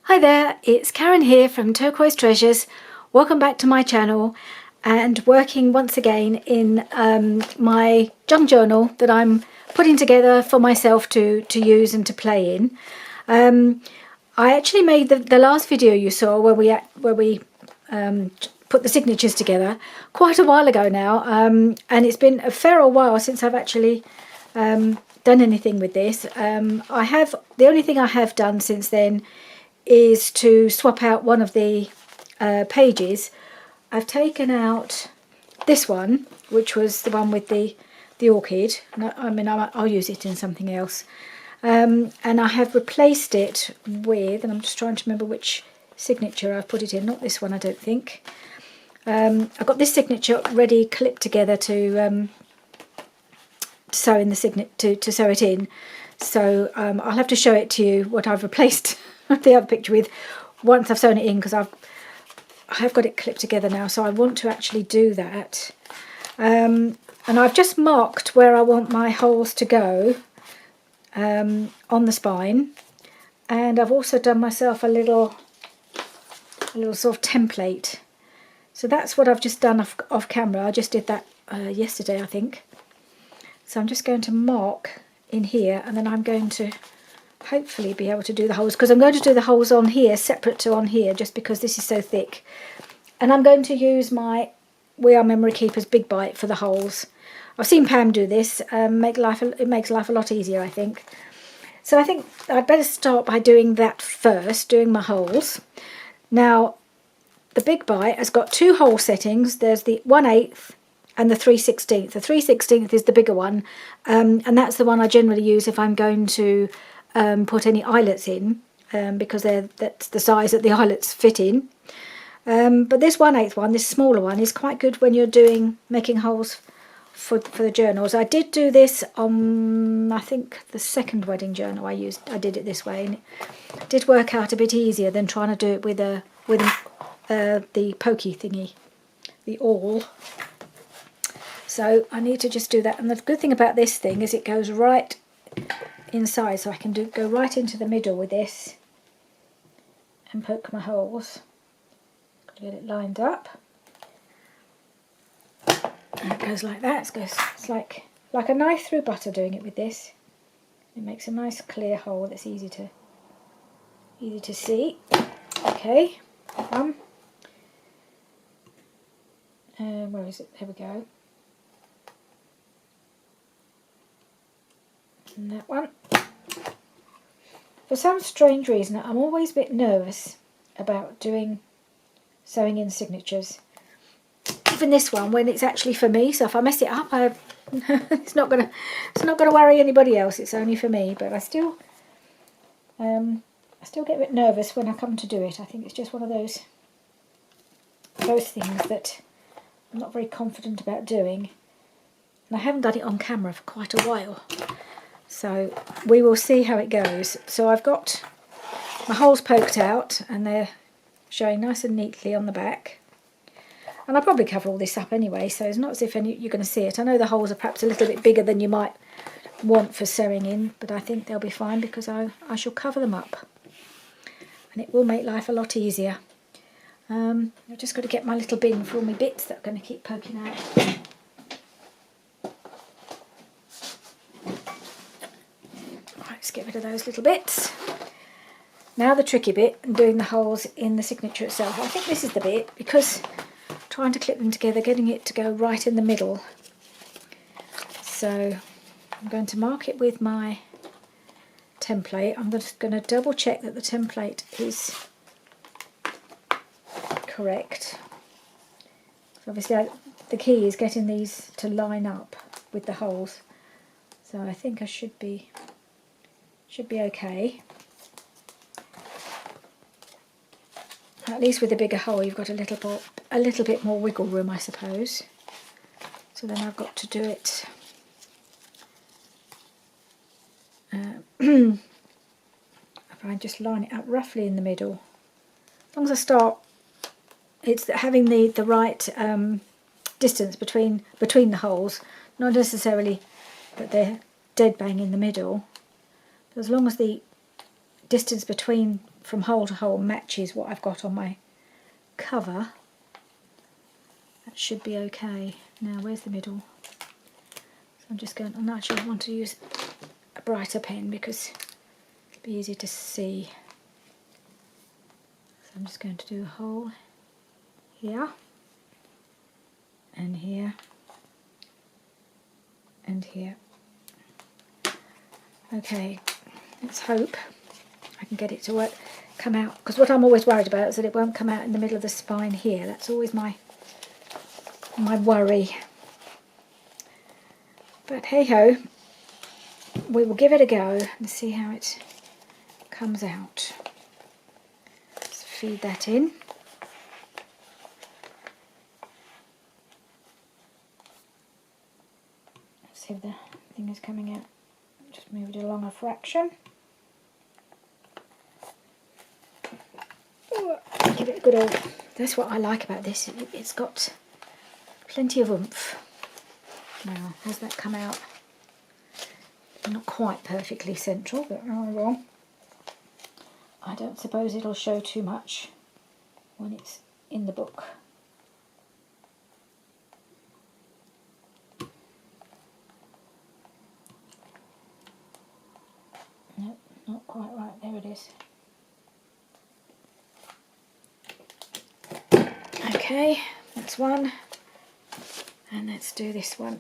Hi there, it's Karen here from Turquoise Treasures. Welcome back to my channel and working once again in my junk journal that I'm putting together for myself to use and to play in. I actually made the last video you saw where we put the signatures together quite a while ago now, and it's been a fair old while since I've actually done anything with this. The only thing I have done since then is to swap out one of the pages. I've taken out this one, which was the one with the orchid. I'll use it in something else. And I have replaced it with, and I'm just trying to remember which signature I've put it in. Not this one, I don't think. I've got this signature ready, clipped together to sew in to sew it in. So I'll have to show it to you what I've replaced the other picture with once I've sewn it in, because I have got it clipped together now, so I want to actually do that. And I've just marked where I want my holes to go on the spine, and I've also done myself a little sort of template. So that's what I've just done off camera. I just did that yesterday, I think. So I'm just going to mark in here, and then I'm going to hopefully be able to do the holes, because I'm going to do the holes on here separate to on here, just because this is so thick. And I'm going to use my We Are Memory Keepers Big Bite for the holes. I've seen Pam do this. It makes life a lot easier, I think. So I think I'd better start by doing that first, doing my holes. Now, the Big Bite has got two hole settings. There's the 1/8 and the 3/16. The 3/16 is the bigger one, and that's the one I generally use if I'm going to put any eyelets in, because that's the size that the eyelets fit in. But this 1/8 one, this smaller one, is quite good when you're making holes for the journals. I did do this on, I think, the second wedding journal I did it this way, and it did work out a bit easier than trying to do it with the pokey thingy, the awl. So I need to just do that. And the good thing about this thing is it goes right inside, so I can go right into the middle with this and poke my holes. Got to get it lined up. And it goes like that. It's like a knife through butter doing it with this. It makes a nice clear hole that's easy to see. Okay, where is it? There we go. And that one. For some strange reason, I'm always a bit nervous about sewing in signatures. Even this one, when it's actually for me. So if I mess it up, it's not gonna worry anybody else. It's only for me. But I still get a bit nervous when I come to do it. I think it's just one of those things that I'm not very confident about doing. And I haven't done it on camera for quite a while. So we will see how it goes. So I've got my holes poked out, and they're showing nice and neatly on the back. And I'll probably cover all this up anyway, so it's not as if you're going to see it. I know the holes are perhaps a little bit bigger than you might want for sewing in, but I think they'll be fine because I shall cover them up. And it will make life a lot easier. I've just got to get my little bin for all my bits that are going to keep poking out. Let's get rid of those little bits. Now the tricky bit, doing the holes in the signature itself. I think this is the bit, because trying to clip them together, getting it to go right in the middle. So I'm going to mark it with my template. I'm just going to double check that the template is correct. So obviously the key is getting these to line up with the holes. So I think I should be okay. At least with the bigger hole, you've got a little bit more wiggle room, I suppose. So then I've got to do it. If I just line it up roughly in the middle, as long as I start, it's having the right distance between the holes, not necessarily that they're dead bang in the middle. But as long as the distance between from hole to hole matches what I've got on my cover, that should be okay. Now where's the middle? So I'm just going, I actually want to use a brighter pen because it'll be easier to see. So I'm just going to do a hole here and here and here. Okay, let's hope I can get it to work, come out, because what I'm always worried about is that it won't come out in the middle of the spine here. That's always my worry. But hey ho, we will give it a go and see how it comes out. Let's feed that in. Let's see if the thing is coming out. Just move it along a fraction. Give it a good old, that's what I like about this, it's got plenty of oomph. Now, has that come out? Not quite perfectly central, but oh well. I don't suppose it'll show too much when it's in the book. Nope, not quite right, there it is. Okay, that's one, and let's do this one.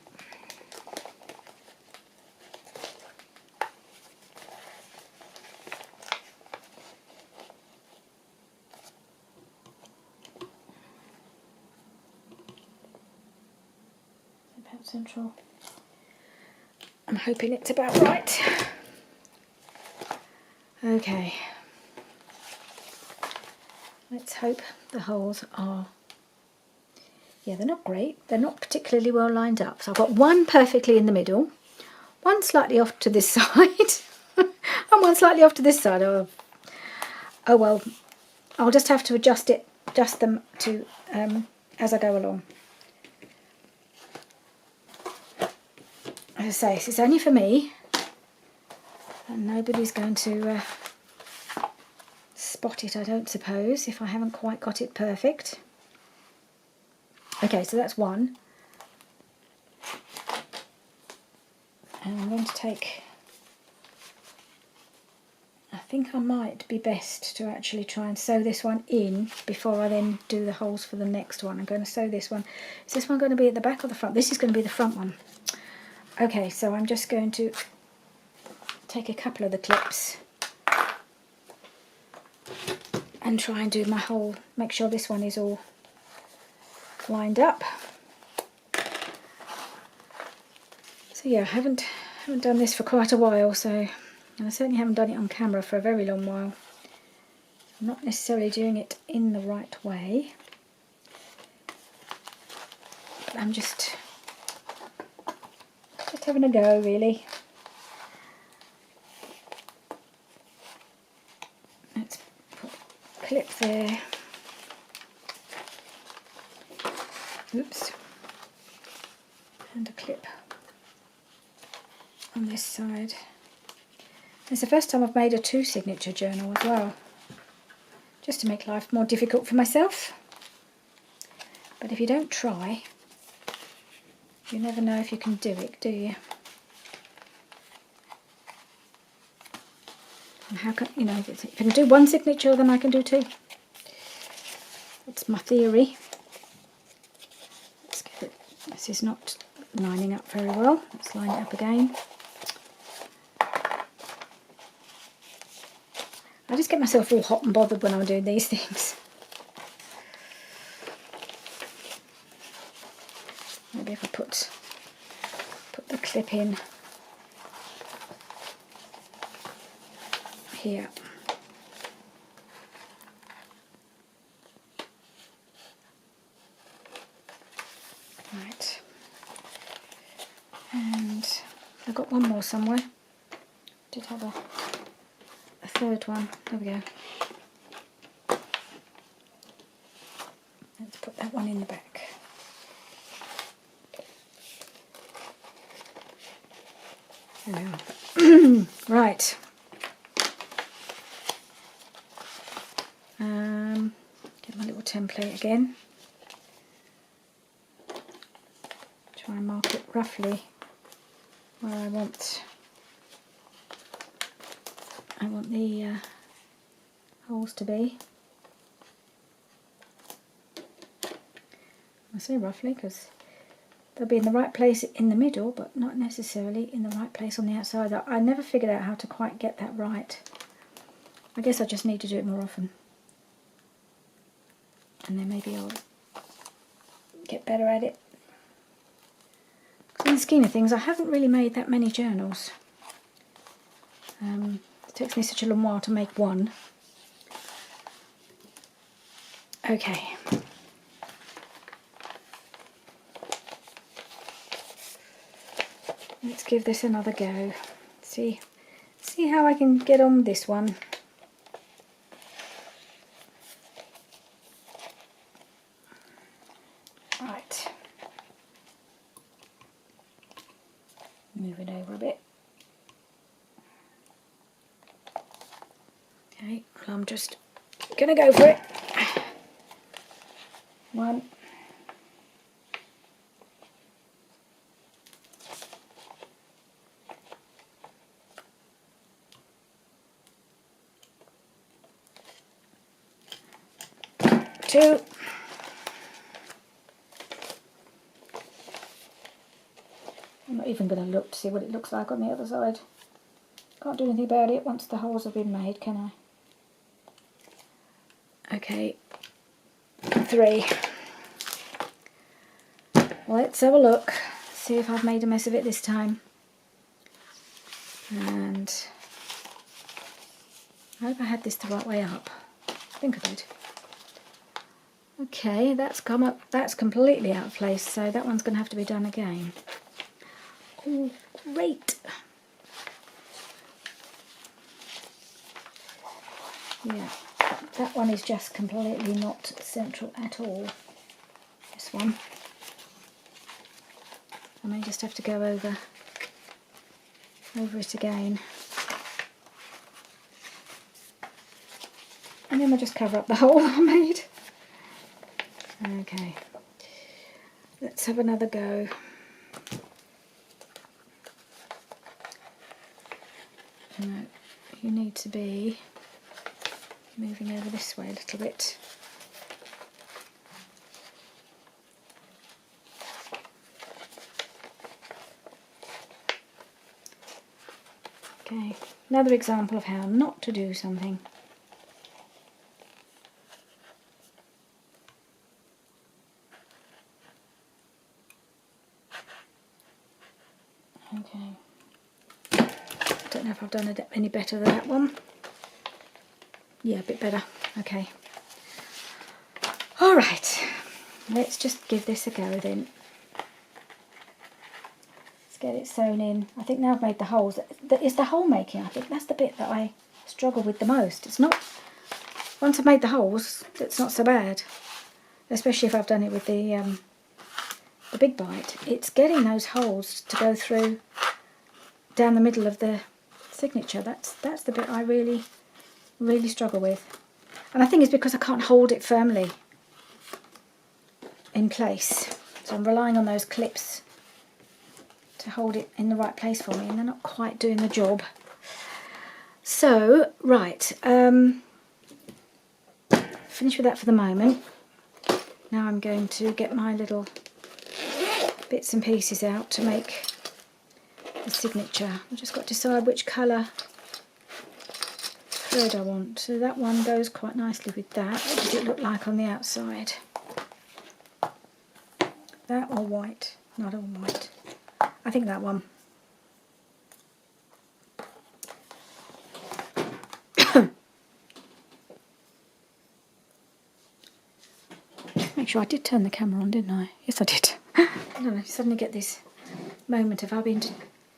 About central. I'm hoping it's about right. Okay, let's hope the holes are, yeah, they're not great, they're not particularly well lined up. So I've got one perfectly in the middle, one slightly off to this side, and one slightly off to this side. Oh well, I'll just have to adjust them to as I go along. As I say, this is only for me, and nobody's going to spot it, I don't suppose, if I haven't quite got it perfect. Okay, so that's one. And I'm going to take, I think I might be best to actually try and sew this one in before I then do the holes for the next one. I'm going to sew this one. Is this one going to be at the back or the front? This is going to be the front one. Okay, so I'm just going to take a couple of the clips and try and do my hole, make sure this one is all lined up. So yeah, I haven't done this for quite a while, so, and I certainly haven't done it on camera for a very long while. I'm not necessarily doing it in the right way, but I'm just having a go, really. Let's put a clip there. Oops. And a clip on this side. It's the first time I've made a 2 signature journal as well, just to make life more difficult for myself. But if you don't try, you never know if you can do it, do you? And how can, you know, if I can do 1 signature, then I can do 2. That's my theory. Let's get it. This is not lining up very well. Let's line it up again. I just get myself all hot and bothered when I'm doing these things. Maybe if I put the clip in here. Right. And I've got one more somewhere. Did have a third one. There we go. Let's put that one in the back. There we are. Right. Get my little template again. Try and mark it roughly where I want the holes to be. I say roughly because they'll be in the right place in the middle, but not necessarily in the right place on the outside. I never figured out how to quite get that right. I guess I just need to do it more often. And then maybe I'll get better at it. In the scheme of things, I haven't really made that many journals. It takes me such a long while to make one. Okay. Let's give this another go. See how I can get on with this one. Right. Move it over a bit. Okay, well, I'm just gonna go for it. 1. 2. I'm not even going to look to see what it looks like on the other side. Can't do anything about it once the holes have been made, can I? Okay, 3. Let's have a look, see if I've made a mess of it this time. And I hope I had this the right way up. I think I did. Okay, that's come up, that's completely out of place, so that one's going to have to be done again. Oh, great! Yeah, that one is just completely not central at all. This one. I may just have to go over it again. And then we'll just cover up the hole I made. Okay, let's have another go. No, you need to be moving over this way a little bit. Okay, another example of how not to do something. Okay, don't know if I've done it any better than that one. Yeah, a bit better. Okay. Alright, let's just give this a go then. Let's get it sewn in. I think now I've made the holes. It's the hole making, I think that's the bit that I struggle with the most. It's not, once I've made the holes, it's not so bad. Especially if I've done it with the big bite. It's getting those holes to go through down the middle of the signature. That's the bit I really struggle with. And I think it's because I can't hold it firmly in place. So I'm relying on those clips to hold it in the right place for me, and they're not quite doing the job. So, right, finish with that for the moment. Now I'm going to get my little bits and pieces out to make the signature. I've just got to decide which colour thread I want. So that one goes quite nicely with that. What does it look like on the outside? That or white? Not all white. I think that one. Make sure I did turn the camera on, didn't I? Yes, I did. I don't know, suddenly get this moment of I've been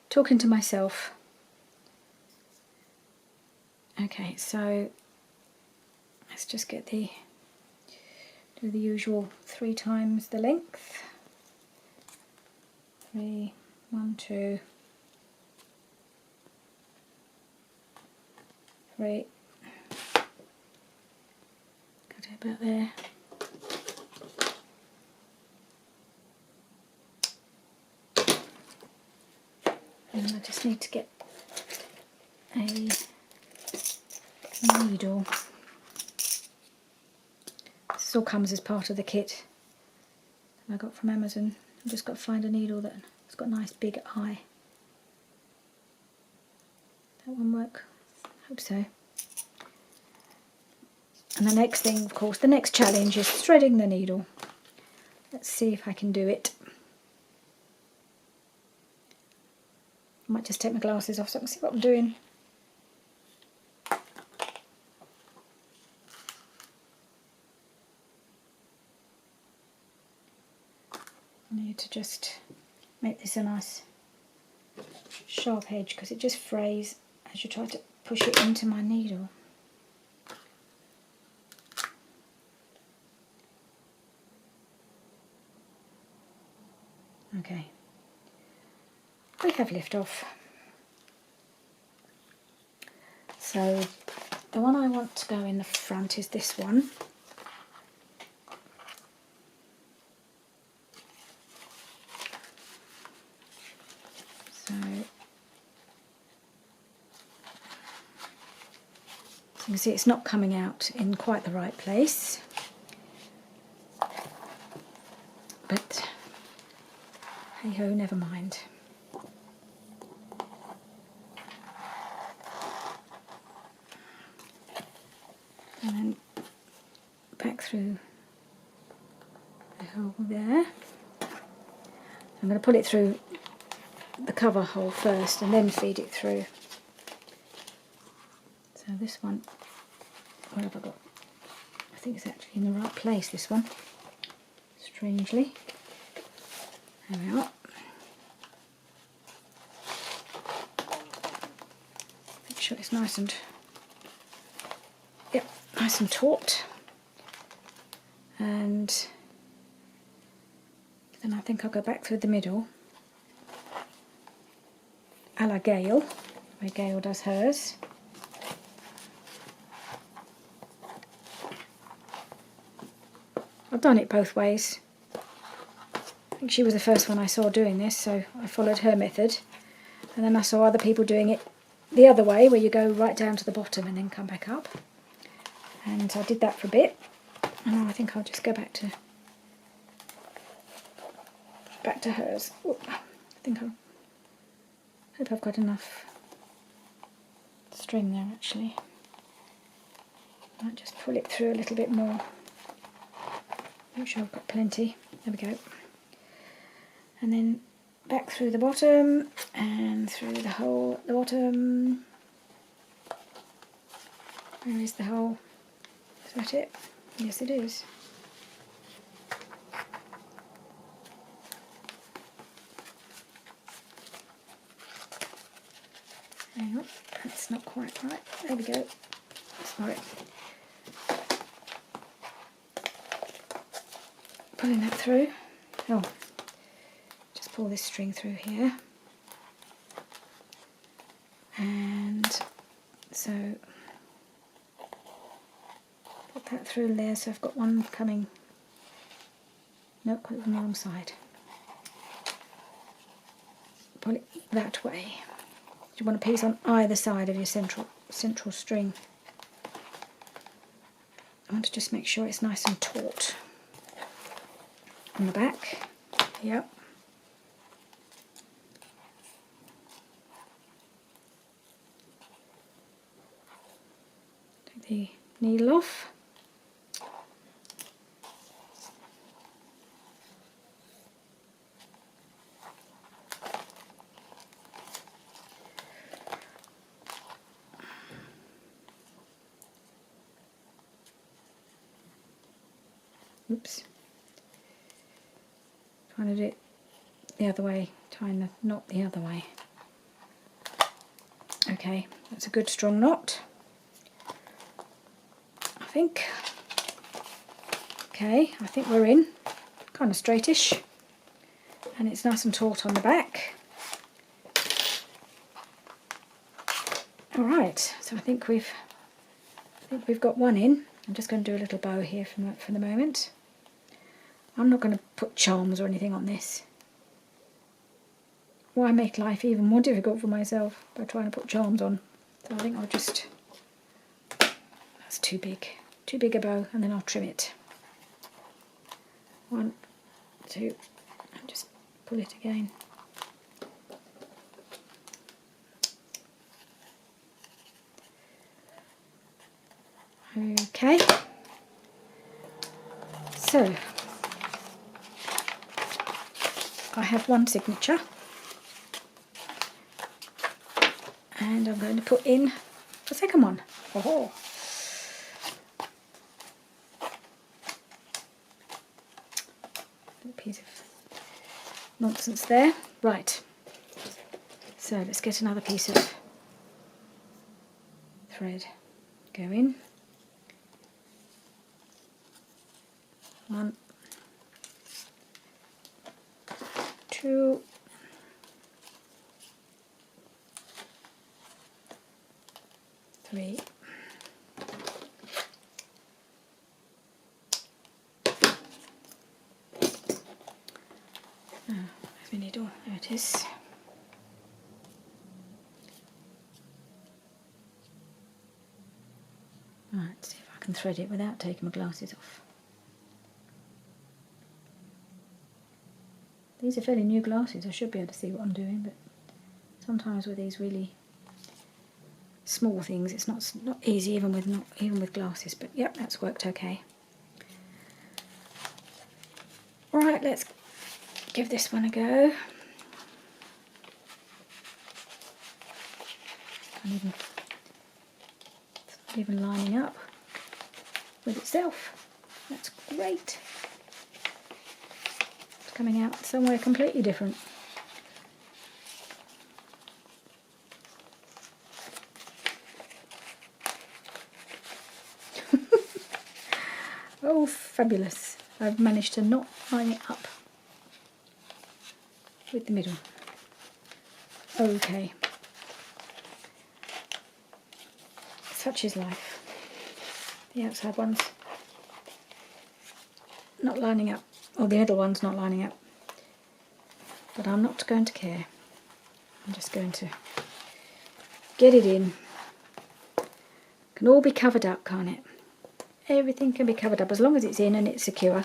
talking to myself. Okay, so let's just get do the usual 3 times the length. 3, 1, 2, 3, about there. And I just need to get a needle. This all comes as part of the kit I got from Amazon. I've just got to find a needle that's got a nice big eye. That one work? Hope so. And the next thing, of course, the next challenge is threading the needle. Let's see if I can do it. I might just take my glasses off so I can see what I'm doing. I need to just make this a nice sharp edge because it just frays as you try to push it into my needle. Okay, we have lift off. So the one I want to go in the front is this one. So you can see it's not coming out in quite the right place, but hey ho, never mind. And then back through the hole there. I'm going to pull it through the cover hole first and then feed it through. So this one, where have I got? I think it's actually in the right place, this one, strangely. There we are. Make sure it's nice and, yep, nice and taut. And then I think I'll go back through the middle, a la Gail, the way Gail does hers. I've done it both ways. I think she was the first one I saw doing this, so I followed her method. And then I saw other people doing it the other way, where you go right down to the bottom and then come back up. And I did that for a bit. And now I think I'll just go back to hers. Ooh, I hope I've got enough string there actually. Might just pull it through a little bit more. Make sure I've got plenty. There we go. And then back through the bottom and through the hole at the bottom. Where is the hole? Is that it? Yes, it is. Hang on, that's not quite right. There we go. Sorry. Pulling that through. Oh, just pull this string through here. And so put that through there, so I've got one coming. Nope, put it on the wrong side. Pull it that way. You want a piece on either side of your central string. I want to just make sure it's nice and taut on the back. Yep. Take the needle off. Oops. Trying to do it the other way, tying the knot the other way. Okay, that's a good strong knot, I think. Okay, I think we're in. Kind of straightish. And it's nice and taut on the back. Alright, so I think we've got one in. I'm just going to do a little bow here for the moment. I'm not going to put charms or anything on this. Why make life even more difficult for myself by trying to put charms on? So I think I'll just, that's too big a bow, and then I'll trim it. 1, 2, and just pull it again. Okay, so I have one signature, and I'm going to put in the second one. Oh, little piece of nonsense there. Right, so let's get another piece of thread. Go in. 1, 2, 3. Oh, there's my needle. There it is. Right, let's see if I can thread it without taking my glasses off. These are fairly new glasses, I should be able to see what I'm doing, but sometimes with these really small things it's not easy, even with glasses, but yep, that's worked okay. Alright, let's give this one a go. It's not even lining up with itself. That's great. It's coming out somewhere completely different. Oh, fabulous. I've managed to not line it up with the middle. Okay. Such is life. The outside one's not lining up, or the middle one's not lining up. But I'm not going to care. I'm just going to get it in. Can all be covered up, can't it? Everything can be covered up as long as it's in and it's secure.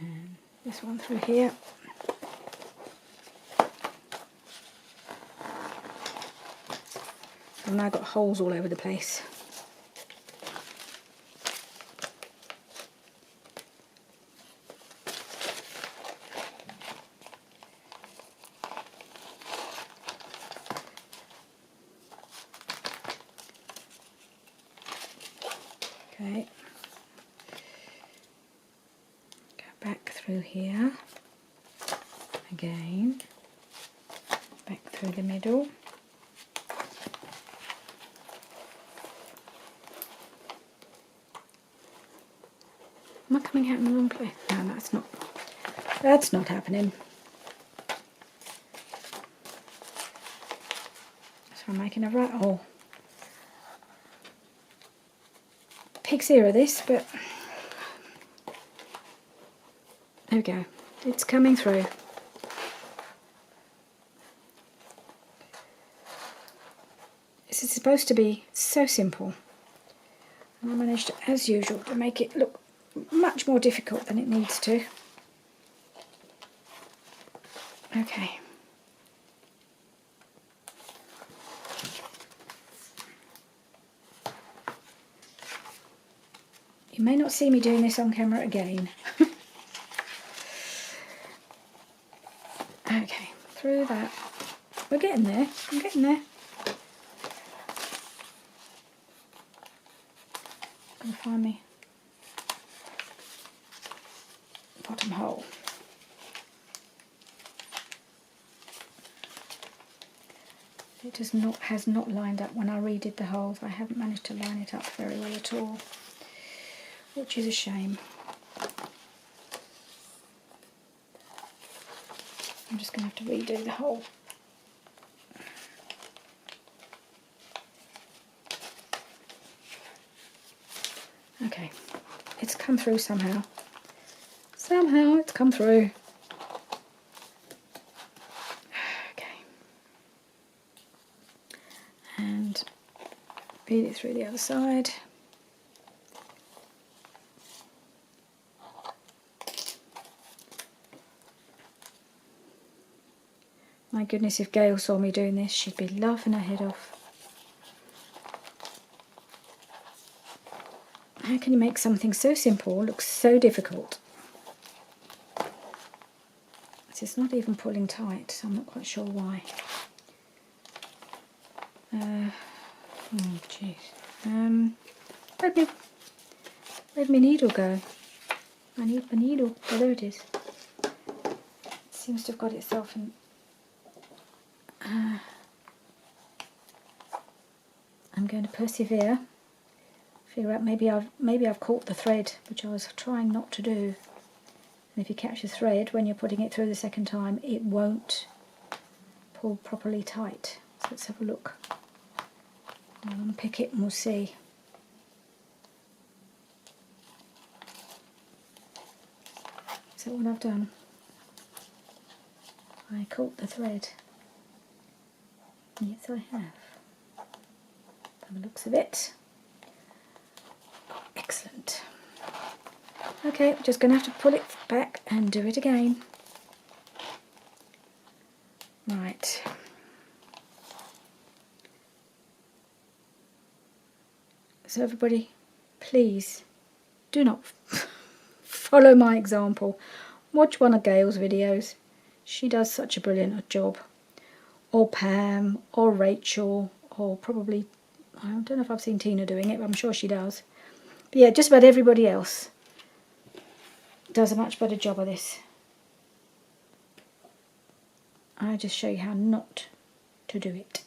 And this one through here. I've now got holes all over the place. Okay, go back through here again, back through the middle. Am I coming out in the wrong place? No, that's not happening. So I'm making a right hole. Pig's ear of this, but there we go. It's coming through. This is supposed to be so simple, and I managed, as usual, to make it look much more difficult than it needs to. Okay. You may not see me doing this on camera again. Okay, through that. We're getting there. I'm getting there. Gonna find me bottom hole. It has not lined up when I redid the holes. I haven't managed to line it up very well at all, which is a shame. I'm just going to have to redo the whole. Okay, it's come through somehow. Somehow it's come through. Okay. And feed it through the other side. My goodness, if Gail saw me doing this, she'd be laughing her head off. How can you make something so simple look so difficult? It's not even pulling tight, so I'm not quite sure why. Oh jeez. Where'd my needle go? I need my needle. Oh, there it is. It seems to have got itself in. I'm going to persevere. Figure out maybe I've caught the thread, which I was trying not to do. And if you catch the thread when you're putting it through the second time, it won't pull properly tight. So let's have a look. I'll unpick it and we'll see. Is that what I've done? I caught the thread. Yes, I have. By the looks of it. Excellent. Okay, I'm just going to have to pull it back and do it again. Right. So everybody, please do not follow my example. Watch one of Gail's videos. She does such a brilliant job. Or Pam, or Rachel, or probably, I don't know if I've seen Tina doing it, but I'm sure she does. But yeah, just about everybody else does a much better job of this. I'll just show you how not to do it.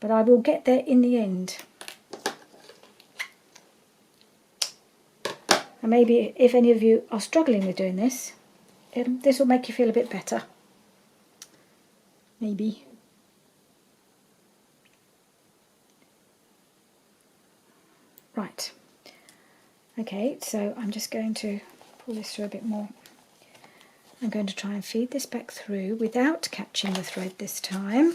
But I will get there in the end. And maybe if any of you are struggling with doing this, this will make you feel a bit better. Maybe. Right. Okay, so I'm just going to pull this through a bit more. I'm going to try and feed this back through without catching the thread this time.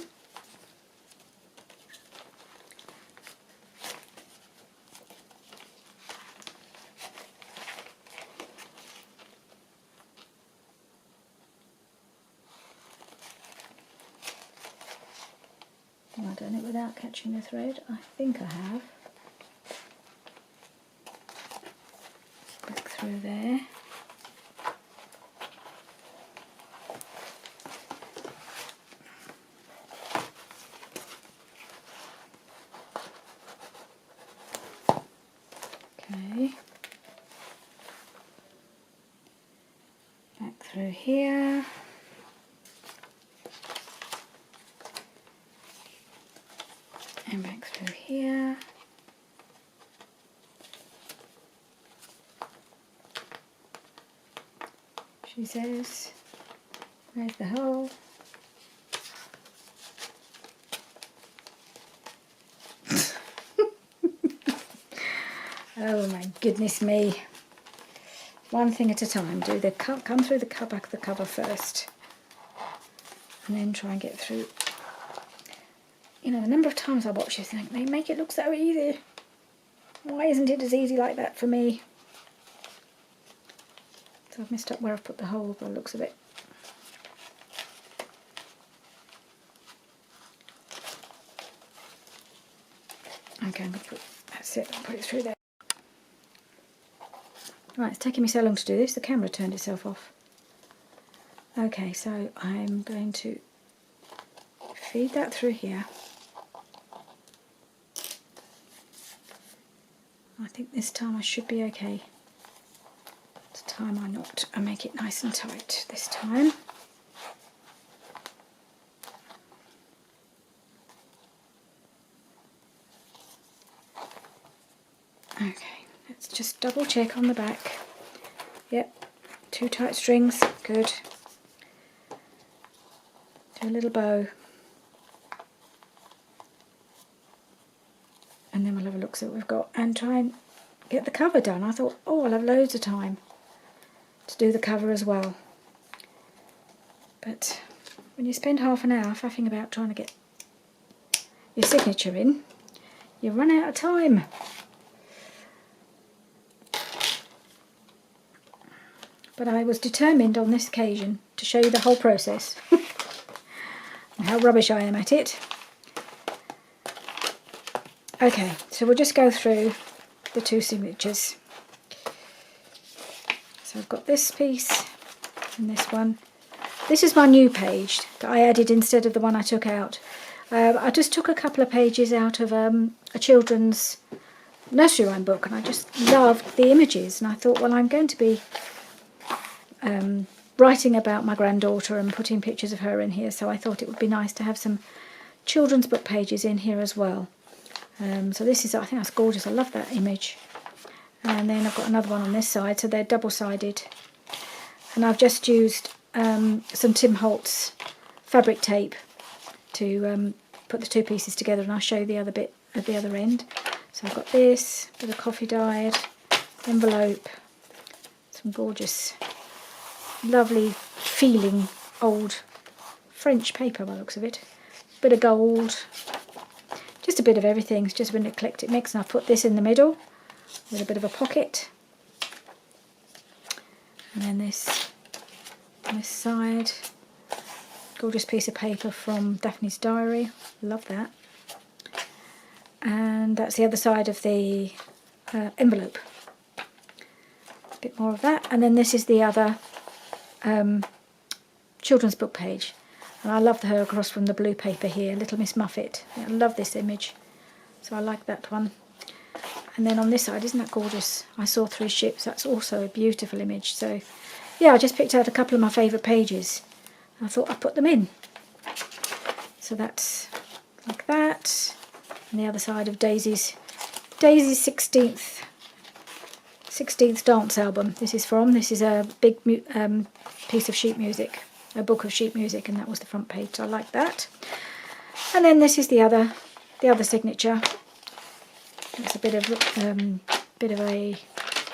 Have I done it without catching the thread? I think I have. Back through there. Okay. Back through here. And back through here. She says, where's the hole? Oh my goodness me. One thing at a time. Do the come through the back of the cover first. And then try and get through. You know, the number of times I watch this thing, they make it look so easy. Why isn't it as easy like that for me? So I've messed up where I've put the hole by the looks of it. Okay, I'm going to put, that's it, I'll put it through there. Right, it's taking me so long to do this, the camera turned itself off. Okay, so I'm going to feed that through here. I think this time I should be okay. This time I not. I make it nice and tight this time. Okay, let's just double check on the back. Yep, 2 tight strings, good. Do a little bow. And then we'll have a look, see what we've got, and try and get the cover done. I thought, oh, I'll have loads of time to do the cover as well. But when you spend half an hour faffing about trying to get your signature in, you run out of time. But I was determined on this occasion to show you the whole process and how rubbish I am at it. Okay, so we'll just go through the two signatures. So I've got this piece and this one. This is my new page that I added instead of the one I took out. I just took a couple of pages out of a children's nursery rhyme book, and I just loved the images, and I thought, well, I'm going to be writing about my granddaughter and putting pictures of her in here, so I thought it would be nice to have some children's book pages in here as well. So this is, I think that's gorgeous. I love that image. And then I've got another one on this side, so they're double-sided. And I've just used some Tim Holtz fabric tape to put the two pieces together, and I'll show you the other bit at the other end. So I've got this, bit of coffee dyed envelope, some gorgeous, lovely feeling old French paper by the looks of it, bit of gold, just a bit of everything. It's just an eclectic mix, and I've put this in the middle with a bit of a pocket, and then this on this side, gorgeous piece of paper from Daphne's Diary, love that, and that's the other side of the envelope, a bit more of that, and then this is the other children's book page, and I love her across from the blue paper here, Little Miss Muffet. I love this image, so I like that one. And then on this side, isn't that gorgeous? I Saw Three Ships. That's also a beautiful image. So yeah, I just picked out a couple of my favourite pages. I thought I'd put them in. So that's like that. And the other side of Daisy's 16th dance album. This is a big piece of sheet music, a book of sheet music, and that was the front page. So I like that. And then this is the other signature. It's a bit of a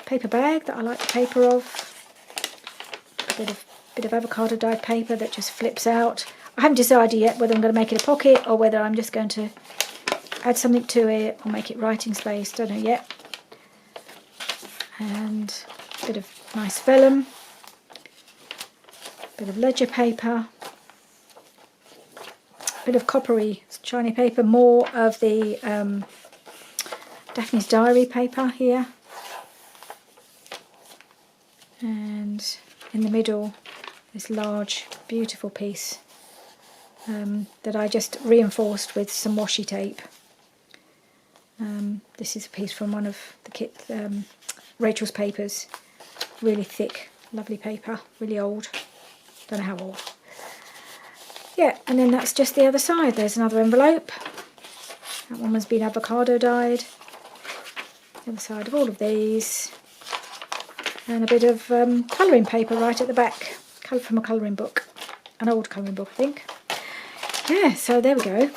paper bag that I like the paper of. A bit of avocado dyed paper that just flips out. I haven't decided yet whether I'm going to make it a pocket or whether I'm just going to add something to it or make it writing space. Don't know yet. And a bit of nice vellum. A bit of ledger paper. A bit of coppery shiny paper. More of the Daphne's Diary paper here, and in the middle this large beautiful piece that I just reinforced with some washi tape. This is a piece from one of the Rachel's papers, really thick, lovely paper, really old, don't know how old. Yeah, and then that's just the other side. There's another envelope, that one has been avocado dyed. The other side of all of these, and a bit of colouring paper right at the back, from a colouring book, an old colouring book I think. Yeah, so there we go.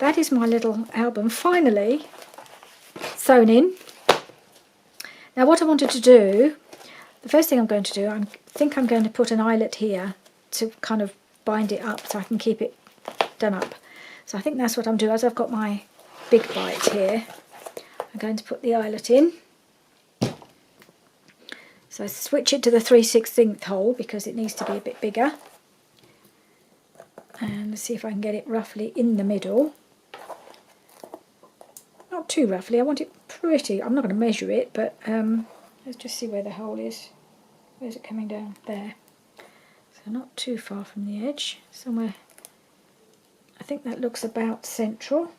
That is my little album finally sewn in. Now what I wanted to do, the first thing I'm going to do, I think I'm going to put an eyelet here to kind of bind it up so I can keep it done up. So I think that's what I'm doing. As I've got my big bite here, I'm going to put the eyelet in. So I switch it to the 3/16 hole because it needs to be a bit bigger. And let's see if I can get it roughly in the middle. Not too roughly, I want it pretty. I'm not going to measure it, but let's just see where the hole is. Where's it coming down? There. So not too far from the edge. Somewhere, I think that looks about central.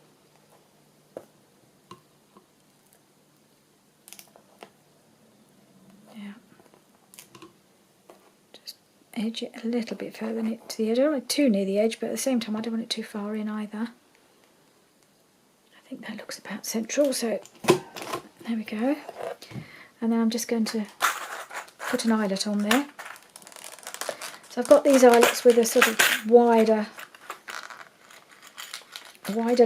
Edge it a little bit further to the edge. I don't want it too near the edge, but at the same time I don't want it too far in either. I think that looks about central, so there we go. And then I'm just going to put an eyelet on there. So I've got these eyelets with a sort of wider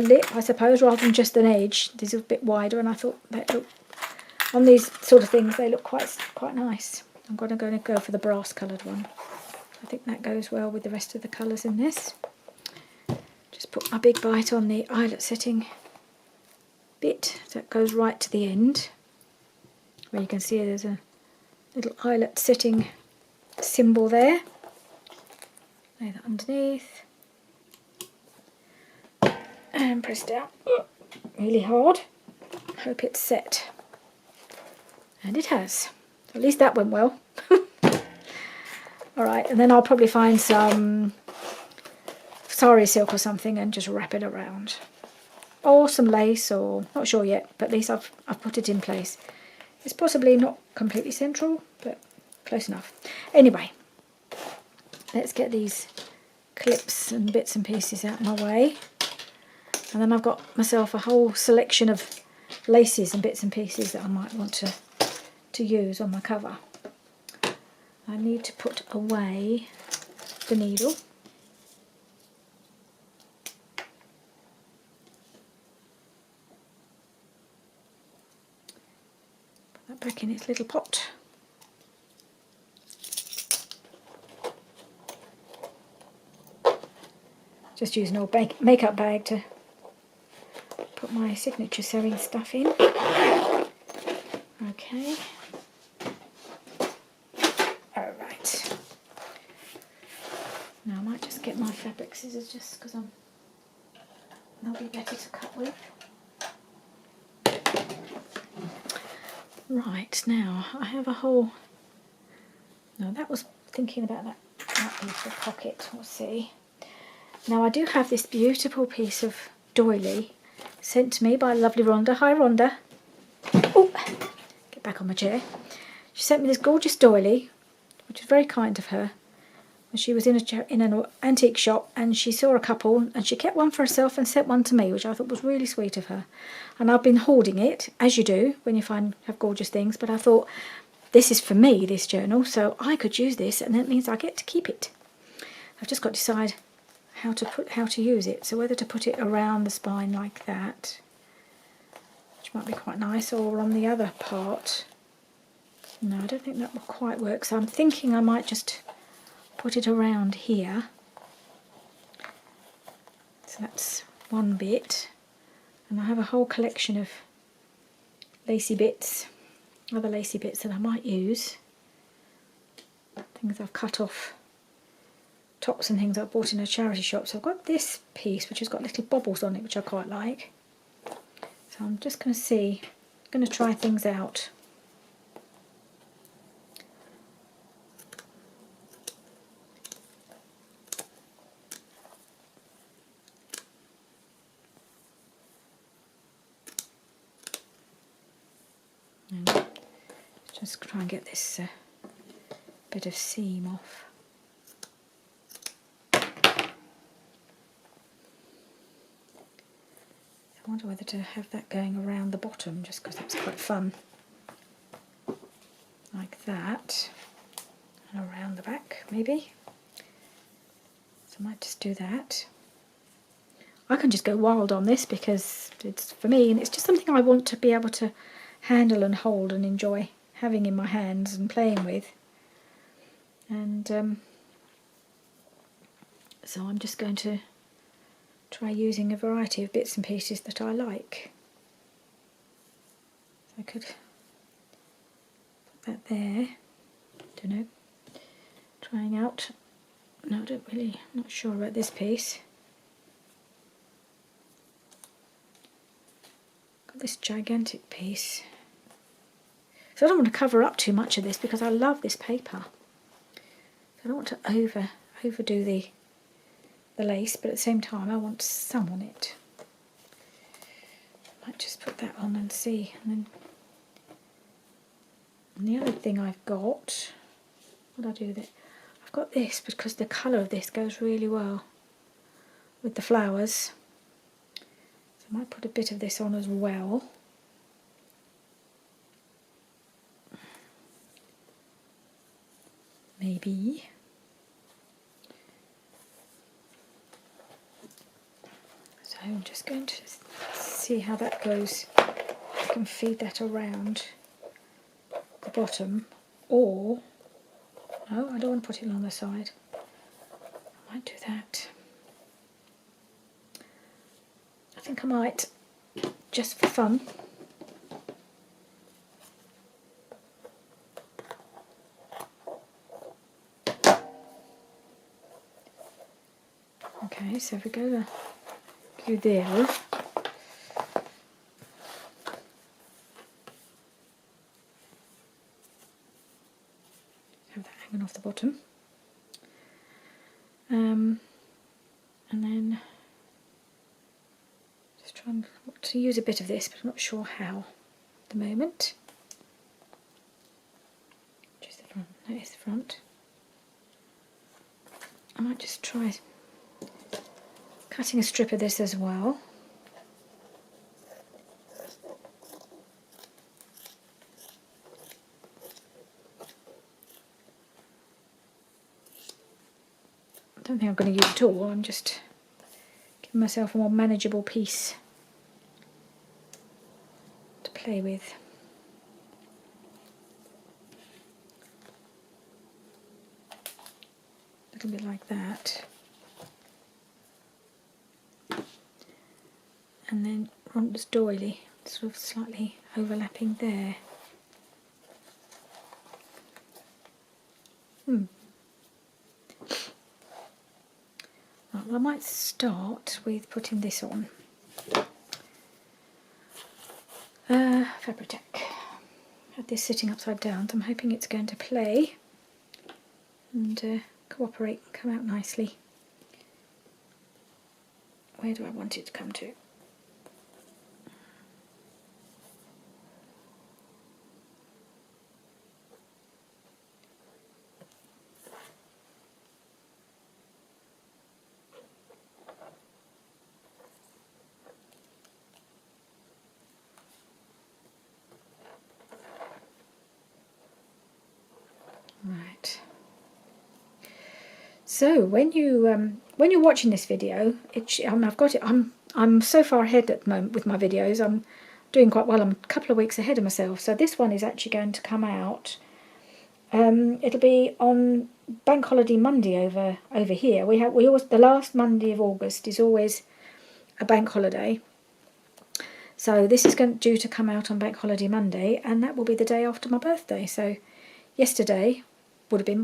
lip, I suppose, rather than just an edge. These are a bit wider, and I thought that look on these sort of things they look quite nice. I'm going to go for the brass coloured one. I think that goes well with the rest of the colours in this. Just put my big bite on the eyelet setting bit that goes right to the end, where you can see there's a little eyelet setting symbol there. Lay that underneath and press down really hard. Hope it's set, and it has. At least that went well. Alright, and then I'll probably find some sari silk or something and just wrap it around, or some lace, or not sure yet, but at least I've put it in place. It's possibly not completely central, but close enough. Anyway, let's get these clips and bits and pieces out of my way, and then I've got myself a whole selection of laces and bits and pieces that I might want to use on my cover. I need to put away the needle. Put that back in its little pot. Just use an old makeup bag to put my signature sewing stuff in. Okay. Alright. Now I might just get my fabric scissors just because they'll be better to cut with. Right, now I have a whole... No, that was thinking about that might be for a pocket. We'll see. Now I do have this beautiful piece of doily sent to me by lovely Rhonda. Hi Rhonda. Oh, get back on my chair. She sent me this gorgeous doily, which was very kind of her. She was in an antique shop and she saw a couple and she kept one for herself and sent one to me, which I thought was really sweet of her. And I've been hoarding it, as you do when you have gorgeous things, but I thought this is for me, this journal, so I could use this, and that means I get to keep it. I've just got to decide how to use it, so whether to put it around the spine like that, which might be quite nice, or on the other part. No, I don't think that will quite work, so I'm thinking I might just put it around here. So that's one bit, and I have a whole collection of lacy bits, other lacy bits that I might use, things I've cut off, tops and things I've bought in a charity shop. So I've got this piece which has got little bobbles on it, which I quite like. So I'm just going to try things out. And just try and get this bit of seam off. I wonder whether to have that going around the bottom, just because that's quite fun. Like that. And around the back, maybe. So I might just do that. I can just go wild on this because it's for me, and it's just something I want to be able to handle and hold and enjoy having in my hands and playing with. And so I'm just going to try using a variety of bits and pieces that I like. So I could put that there. Don't know. Trying out. No, I'm not sure about this piece. Got this gigantic piece. So I don't want to cover up too much of this because I love this paper. I don't want to overdo the lace, but at the same time I want some on it. I might just put that on and see. And the other thing I've got, what do I do with it? I've got this because the colour of this goes really well with the flowers. So I might put a bit of this on as well. Maybe. I'm just going to see how that goes. I can feed that around the bottom, or no, I don't want to put it on the side. I might do that. I think I might, just for fun. Okay, so if we go there, have that hanging off the bottom, and then just trying to use a bit of this, but I'm not sure how at the moment. Just the front. That is the front. I might just try cutting a strip of this as well. I don't think I'm going to use it all, I'm just giving myself a more manageable piece to play with. A little bit like that. And then Ronda's doily, sort of slightly overlapping there. Right, well, I might start with putting this on. Fabri-Tac. Had this sitting upside down, so I'm hoping it's going to play and cooperate and come out nicely. Where do I want it to come to? Right. So when you're watching this video, I've got it. I'm so far ahead at the moment with my videos. I'm doing quite well. I'm a couple of weeks ahead of myself. So this one is actually going to come out. It'll be on Bank Holiday Monday over here. We always, the last Monday of August is always a bank holiday. So this is due to come out on Bank Holiday Monday, and that will be the day after my birthday. So yesterday will be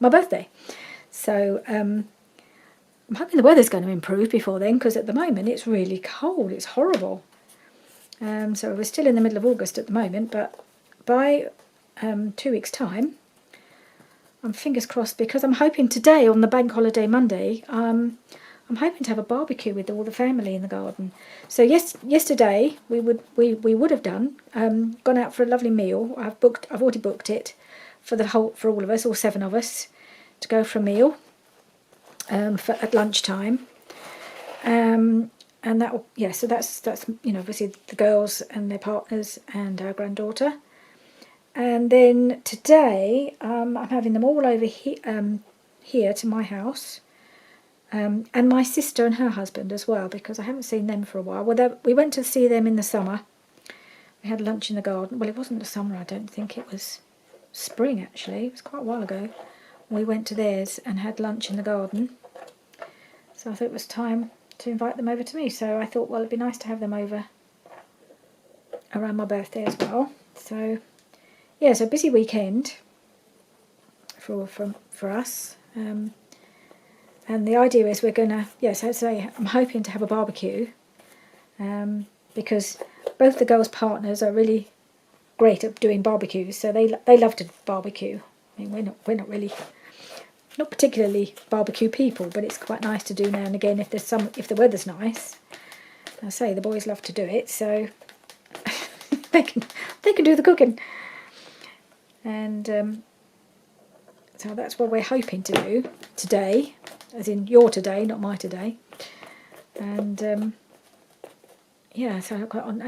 my birthday. So I'm hoping the weather's going to improve before then, because at the moment it's really cold. It's horrible. So we're still in the middle of August at the moment, but by 2 weeks' time, I'm fingers crossed, because I'm hoping today on the Bank Holiday Monday, I'm hoping to have a barbecue with all the family in the garden. So yesterday we would have gone out for a lovely meal. I've already booked it for all of us, all 7 of us, to go for a meal at lunchtime. And so that's obviously the girls and their partners and our granddaughter. And then today I'm having them all over here to my house. And my sister and her husband as well, because I haven't seen them for a while. Well, we went to see them in the summer. We had lunch in the garden. Well, it wasn't the summer, I don't think. It was spring, actually. It was quite a while ago. We went to theirs and had lunch in the garden. So I thought it was time to invite them over to me. So I thought, well, it'd be nice to have them over around my birthday as well. So, yeah, so busy weekend for us. And the idea is we're going to, I'm hoping to have a barbecue, because both the girls' partners are really great at doing barbecues, so they love to barbecue. I mean, not particularly barbecue people, but it's quite nice to do now and again if the weather's nice. I say the boys love to do it, so they can do the cooking. And so that's what we're hoping to do today. As in your today, not my today. And and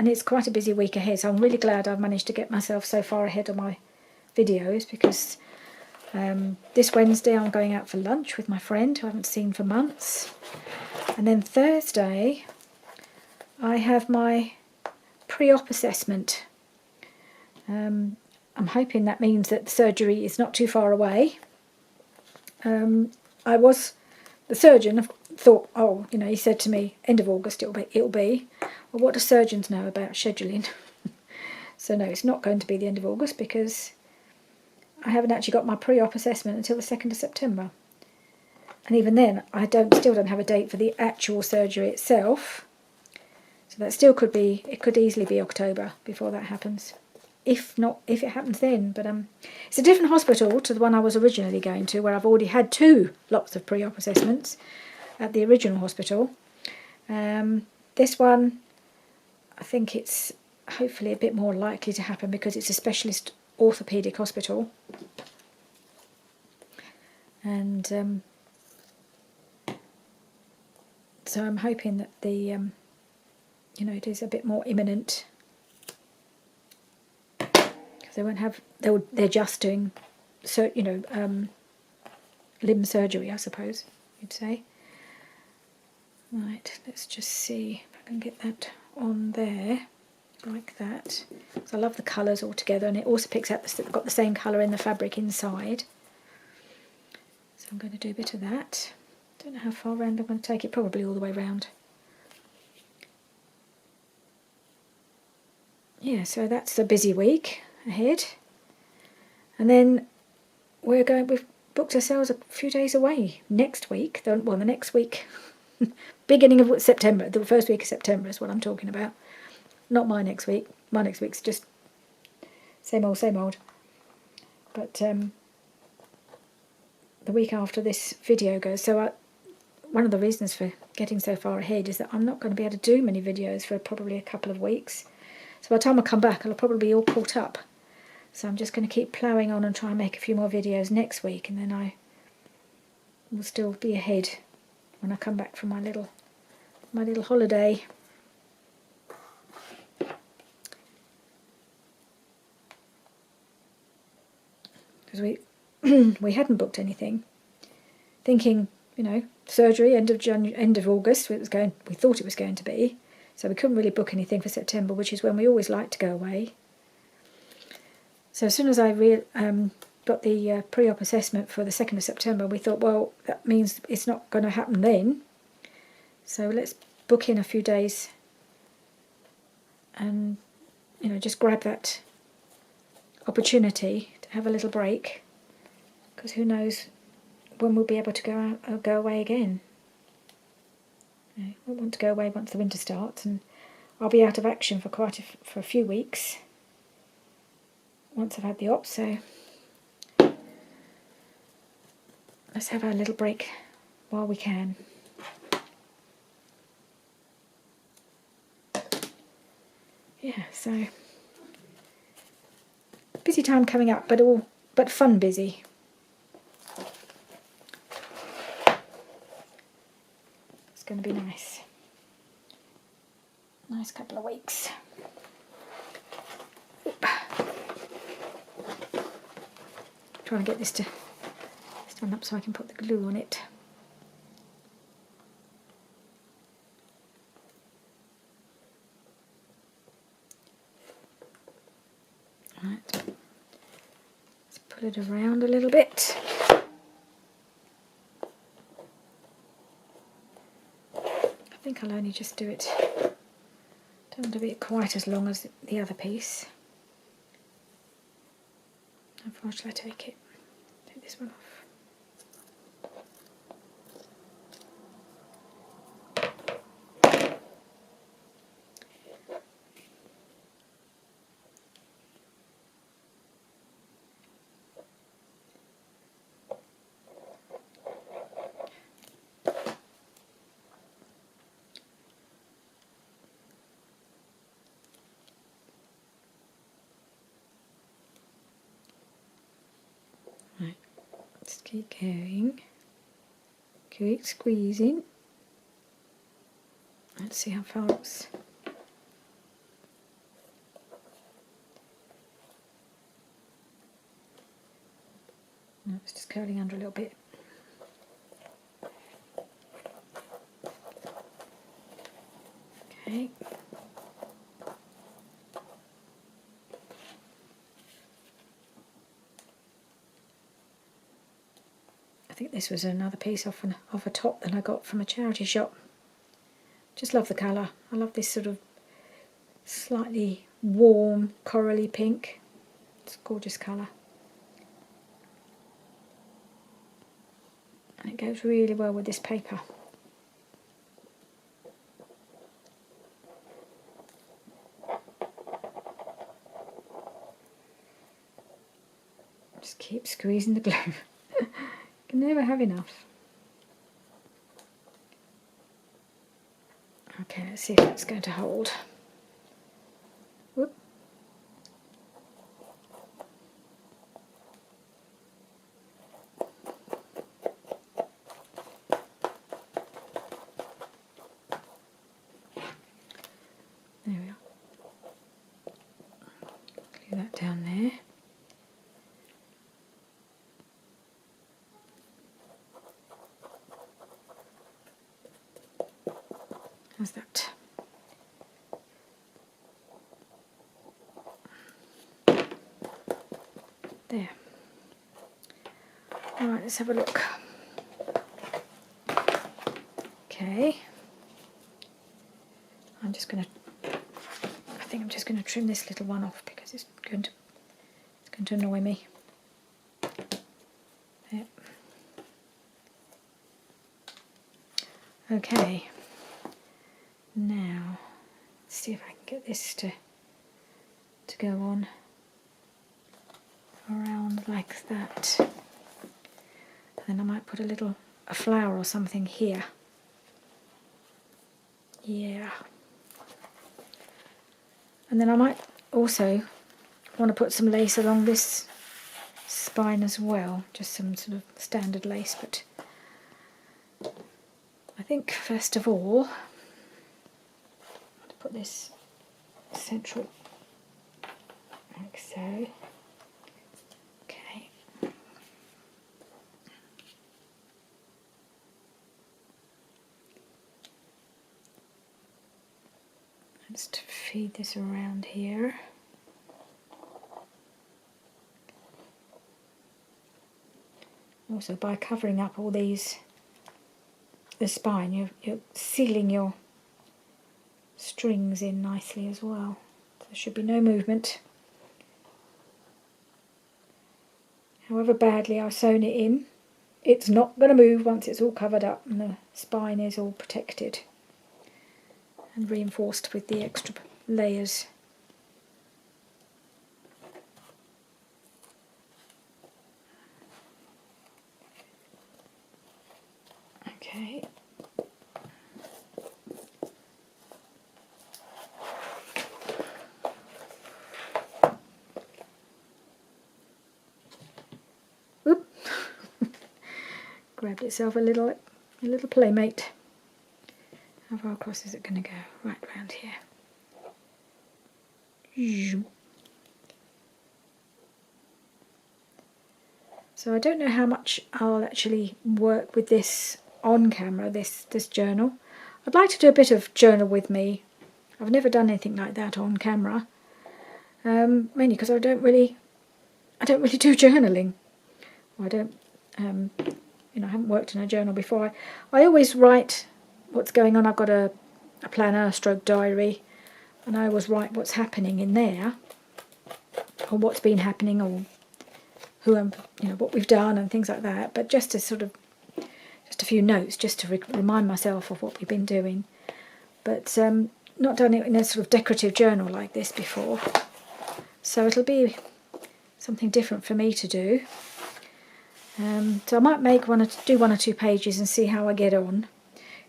it's quite a busy week ahead, so I'm really glad I've managed to get myself so far ahead of my videos, because this Wednesday I'm going out for lunch with my friend who I haven't seen for months. And then Thursday I have my pre-op assessment. I'm hoping that means that the surgery is not too far away. The surgeon thought, oh, you know, he said to me, end of August it'll be. Well, what do surgeons know about scheduling? So no, it's not going to be the end of August because I haven't actually got my pre-op assessment until the 2nd of September. And even then, I still don't have a date for the actual surgery itself. So that still could be, it could easily be October before that happens. If it happens then. But it's a different hospital to the one I was originally going to, where I've already had 2 lots of pre-op assessments at the original hospital. This one, I think it's hopefully a bit more likely to happen because it's a specialist orthopaedic hospital. And so I'm hoping that the, you know, it is a bit more imminent. They won't have. They're just doing, you know, limb surgery, I suppose you'd say. Right, let's just see if I can get that on there, like that. So I love the colours all together, and it also picks out got the same colour in the fabric inside. So I'm going to do a bit of that. Don't know how far round I'm going to take it. Probably all the way round. Yeah, so that's a busy week ahead. And then we've booked ourselves a few days away next week. The next week, beginning of September, the first week of September is what I'm talking about. Not my next week. My next week's just same old, same old. But the week after this video goes, so one of the reasons for getting so far ahead is that I'm not going to be able to do many videos for probably a couple of weeks. So by the time I come back, I'll probably be all caught up. So I'm just going to keep ploughing on and try and make a few more videos next week, and then I will still be ahead when I come back from my little holiday. Because we hadn't booked anything, thinking, you know, surgery end of August. We thought it was going to be, so we couldn't really book anything for September, which is when we always like to go away. So as soon as I got the pre-op assessment for the 2nd of September, we thought, well, that means it's not going to happen then. So let's book in a few days and, you know, just grab that opportunity to have a little break, because who knows when we'll be able to go away again. You know, I want to go away once the winter starts, and I'll be out of action for for a few weeks once I've had the op, so let's have our little break while we can. Yeah, so busy time coming up, but fun busy. It's going to be nice. Nice couple of weeks. Trying to get this to stand up so I can put the glue on it. Right, let's pull it around a little bit. I think I'll only just do it. Don't want to be quite as long as the other piece. How far shall I take it? Take this one off. Right, just keep going. Keep squeezing. Let's see how far it's. No, it's just curling under a little bit. think this was another piece off a top that I got from a charity shop. Just love the colour. I love this sort of slightly warm corally pink. It's a gorgeous colour. And it goes really well with this paper. Just keep squeezing the glue. Can never have enough. Okay, let's see if that's going to hold. Whoop. There we are. Glue that down there. How's that? There. Alright, let's have a look. Okay. I think I'm just going to trim this little one off because it's going to annoy me. There. Okay. Now, let's see if I can get this to go on around like that. And then I might put a flower or something here. Yeah. And then I might also want to put some lace along this spine as well, just some sort of standard lace, but I think first of all put this central like so. Okay. Just feed this around here. Also, by covering up all the spine, you're sealing your strings in nicely as well. So there should be no movement. However badly I've sewn it in, it's not going to move once it's all covered up and the spine is all protected and reinforced with the extra layers. Okay. Oop. Grabbed itself a little playmate. How far across is it going to go? Right round here. So I don't know how much I'll actually work with this on camera, this journal. I'd like to do a bit of journal with me. I've never done anything like that on camera. Mainly because I don't really do journaling. I don't, I haven't worked in a journal before. I always write what's going on. I've got a planner, stroke diary, and I always write what's happening in there, or what's been happening, or who I'm, what we've done and things like that. But just a few notes, just to remind myself of what we've been doing. But not done it in a sort of decorative journal like this before. So it'll be something different for me to do. So I might do one or two pages and see how I get on.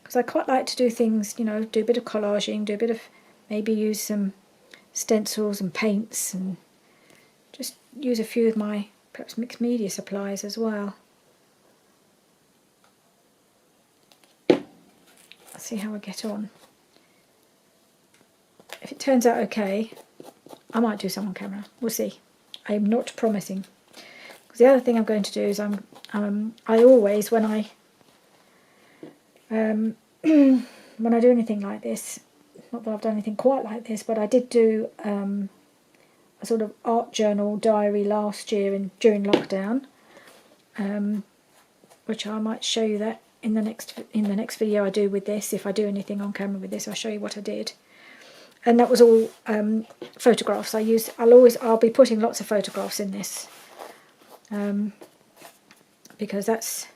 Because I quite like to do things, do a bit of collaging, maybe use some stencils and paints, and just use a few of my perhaps mixed media supplies as well. I'll see how I get on. If it turns out okay, I might do some on camera. We'll see. I'm not promising. Because the other thing I'm going to do is I always, when I do anything like this, not that I've done anything quite like this, but I did do a sort of art journal diary last year during lockdown. which I might show you that in the next video I do with this. If I do anything on camera with this, I'll show you what I did. And that was all photographs I used. I'll be putting lots of photographs in this, because that's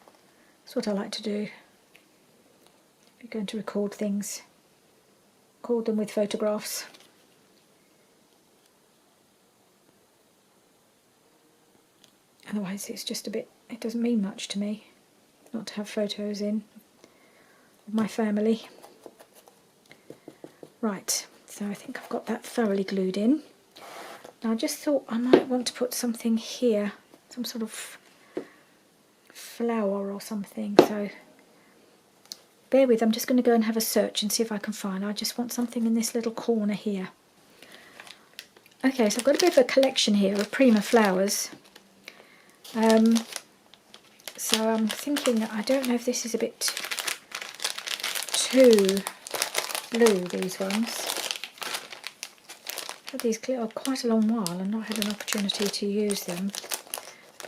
what I like to do. If you're going to record things, record them with photographs. Otherwise it's just a bit, it doesn't mean much to me not to have photos in of my family. Right, so I think I've got that thoroughly glued in. Now I just thought I might want to put something here, some sort of flower or something, so bear with, I'm just going to go and have a search and see if I can find. I just want something in this little corner here. Okay, so I've got a bit of a collection here of Prima flowers. So I'm thinking, I don't know if this is a bit too blue, these ones. I've had these quite a long while and not had an opportunity to use them.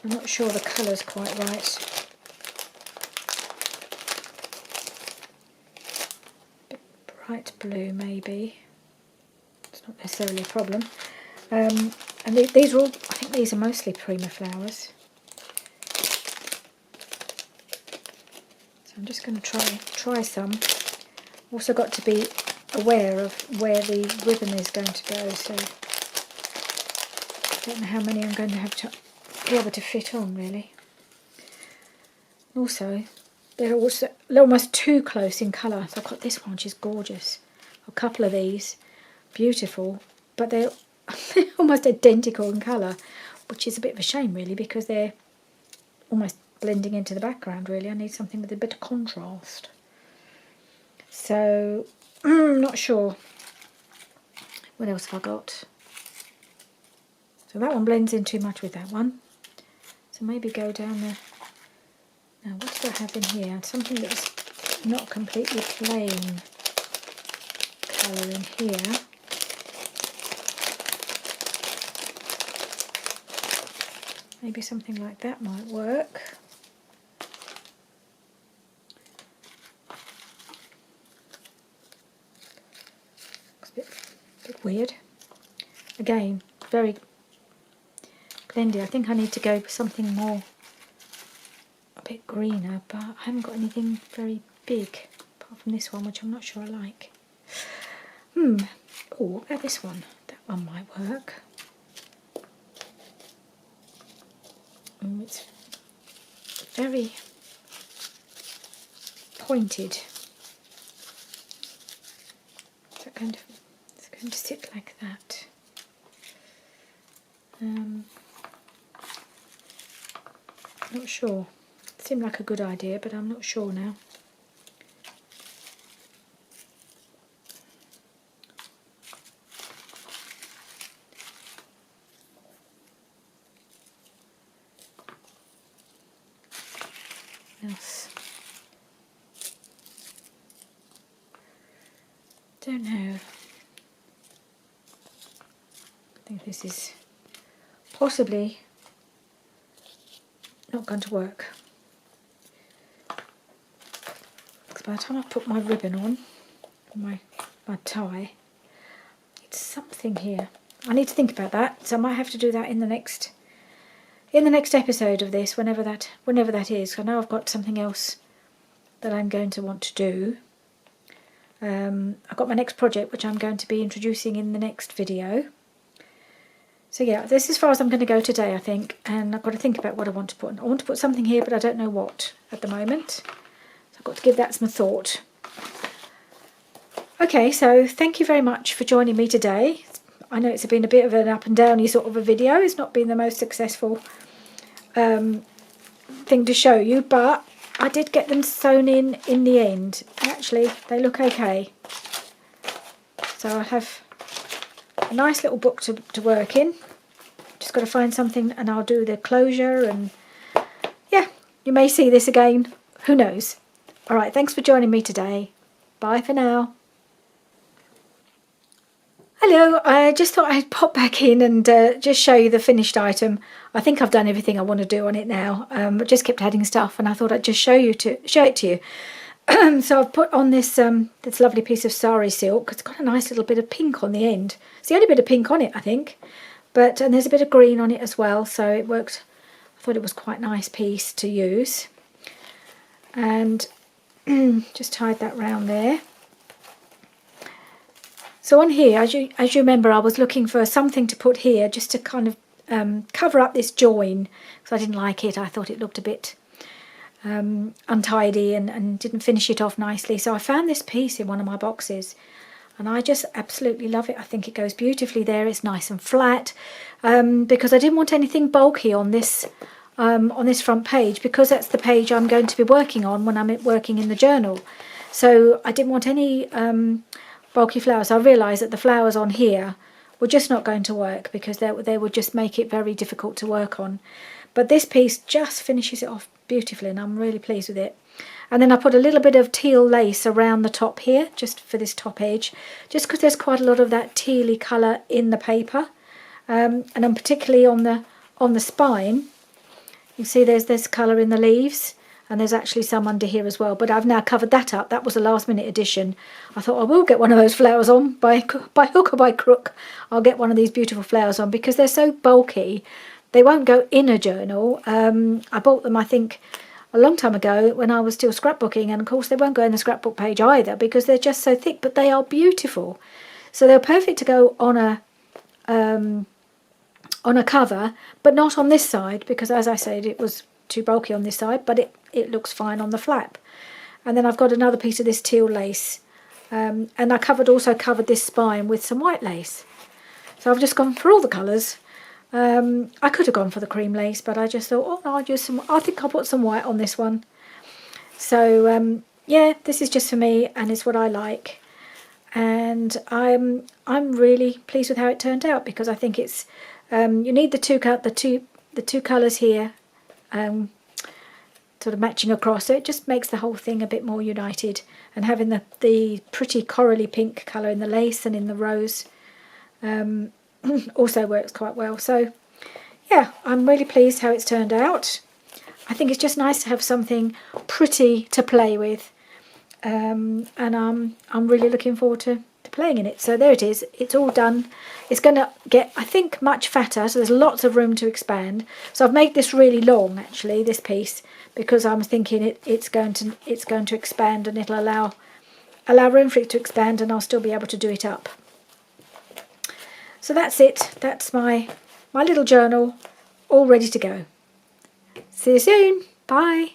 I'm not sure the colour's quite right. A bit bright blue maybe. It's not necessarily a problem. And these are all, I think these are mostly Prima flowers. So I'm just going to try some. Also got to be aware of where the ribbon is going to go, so I don't know how many I'm going to have to be able to fit on really. Also, they're almost too close in colour. So I've got this one which is gorgeous. A couple of these, beautiful, but they're almost identical in colour, which is a bit of a shame really, because they're almost blending into the background really. I need something with a bit of contrast. So, I'm not sure. What else have I got? So that one blends in too much with that one. So maybe go down the... Now what do I have in here? Something that's not completely plain colour in here. Maybe something like that might work. Looks a bit weird. Again, very blendy. I think I need to go for something more, a bit greener, but I haven't got anything very big apart from this one, which I'm not sure I like. Oh, what about this one? That one might work. It's very pointed. It's going to sit like that. Not sure. It seemed like a good idea, but I'm not sure now. Else. Don't know. I think this is possibly not going to work. Because by the time I put my ribbon on, my tie, it's something here. I need to think about that, so I might have to do that in the next episode of this, whenever that is. I know I've got something else that I'm going to want to do. I've got my next project which I'm going to be introducing in the next video. So yeah, this is as far as I'm going to go today, I think, and I've got to think about what I want to put. I want to put something here, but I don't know what at the moment. So I've got to give that some thought. Okay, so thank you very much for joining me today. I know it's been a bit of an up and downy sort of a video. It's not been the most successful thing to show you, but I did get them sewn in the end. Actually, they look okay. So I have a nice little book to work in. Just got to find something and I'll do the closure, and yeah, you may see this again. Who knows? Alright, thanks for joining me today. Bye for now. Hello, I just thought I'd pop back in and just show you the finished item. I think I've done everything I want to do on it now, but just kept adding stuff, and I thought I'd just show it to you. So I've put on this this lovely piece of sari silk. It's got a nice little bit of pink on the end. It's the only bit of pink on it, I think, and there's a bit of green on it as well, so it worked. I thought it was quite a nice piece to use, and just tied that round there. So on here, as you remember, I was looking for something to put here just to kind of cover up this join, because I didn't like it. I thought it looked a bit untidy and didn't finish it off nicely. So I found this piece in one of my boxes, and I just absolutely love it. I think it goes beautifully there. It's nice and flat, because I didn't want anything bulky on this front page, because that's the page I'm going to be working on when I'm working in the journal. So I didn't want any bulky flowers. I realised that the flowers on here were just not going to work, because they would just make it very difficult to work on. But this piece just finishes it off beautifully, and I'm really pleased with it. And then I put a little bit of teal lace around the top here, just for this top edge, just because there's quite a lot of that tealy colour in the paper, and I'm particularly on the spine. You see there's colour in the leaves, and there's actually some under here as well, but I've now covered that up. That was a last minute addition. I thought I will get one of those flowers on by hook or by crook. I'll get one of these beautiful flowers on, because they're so bulky. They won't go in a journal. I bought them, I think, a long time ago when I was still scrapbooking, and of course they won't go in the scrapbook page either, because they're just so thick, but they are beautiful. So they're perfect to go on a cover, but not on this side, because as I said, it was too bulky on this side, but it looks fine on the flap. And then I've got another piece of this teal lace, and I also covered this spine with some white lace. So I've just gone for all the colours. I could have gone for the cream lace, but I just thought, oh no, I think I'll put some white on this one. So yeah, this is just for me, and it's what I like, and I'm really pleased with how it turned out, because I think it's you need the two colours here, sort of matching across, so it just makes the whole thing a bit more united. And having the pretty corally pink colour in the lace and in the rose also works quite well. So yeah, I'm really pleased how it's turned out. I think it's just nice to have something pretty to play with, and I'm really looking forward to playing in it. So there it is, it's all done. It's going to get, I think, much fatter, so there's lots of room to expand. So I've made this really long, actually, this piece, because I'm thinking it's going to expand, and it'll allow room for it to expand, and I'll still be able to do it up. So that's it. That's my little journal all ready to go. See you soon. Bye.